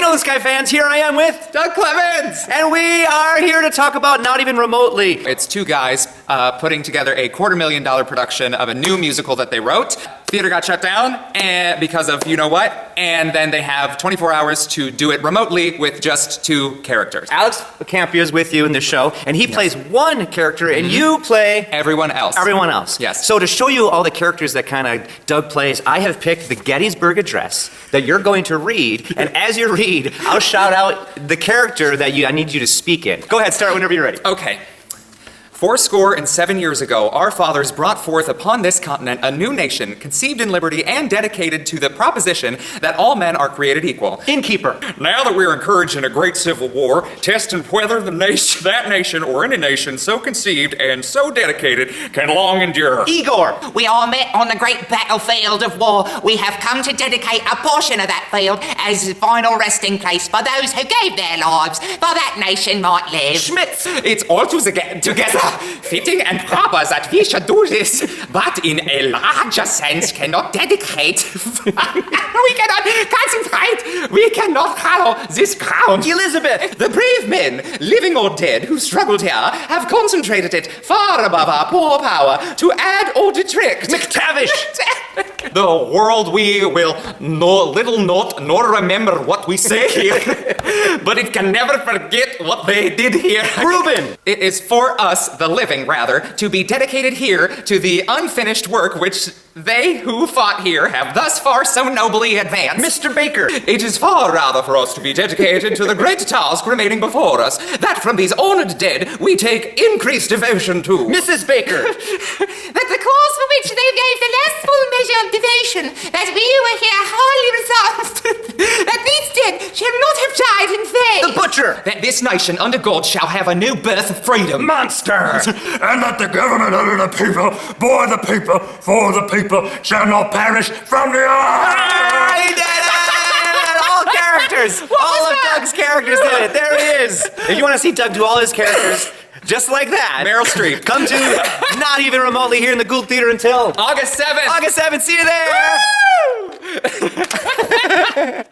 know this guy fans, here I am with Doug Clemons! and we are here to talk about Not Even Remotely. It's two guys putting together a $250,000 production of a new musical that they wrote. Theater got shut down and because of you know what, and then they have 24 hours to do it remotely with just two characters. Alex Campia is with you in the show, and he plays one character, and you play Everyone else. everyone else. Yes. So to show you all the characters that kind of Doug plays, I have picked the Gettysburg Address that you're going to read, and as you read, I'll shout out the character that I need you to speak in. Go ahead, start whenever you're ready. Okay. 77 years ago, our fathers brought forth upon this continent a new nation, conceived in liberty and dedicated to the proposition that all men are created equal. Innkeeper. Now that we are encouraged in a great civil war, testing whether that nation or any nation so conceived and so dedicated can long endure. Igor. We all met on the great battlefield of war. We have come to dedicate a portion of that field as a final resting place for those who gave their lives, for that nation might live. Schmitz. It's all together fitting and proper that we should do this, but in a larger sense cannot dedicate. We cannot concentrate. We cannot follow this ground. Elizabeth. The brave men, living or dead, who struggled here, have concentrated it far above our poor power to add or detract. McTavish. The world we will little note nor remember what we say here, but it can never forget what they did here. Reuben. It is for us, the living rather, to be dedicated here to the unfinished work which they who fought here have thus far so nobly advanced. Mr. Baker. It is far rather for us to be dedicated to the great task remaining before us, that from these honored dead we take increased devotion to. Mrs. Baker. That the cause for which they gave the last full measure of devotion, that we were here wholly resolved, that these dead shall not have died in vain. The butcher. That this nation under God shall have a new birth of freedom. Monster. And that the government under the people, by the people, for the people, shall not perish from the earth. He did it! All characters. All of Doug's characters did it. There he is. If you want to see Doug do all his characters just like that, Meryl Streep. come to Not Even Remotely here in the Gould Theater until August 7th. August 7th. See you there.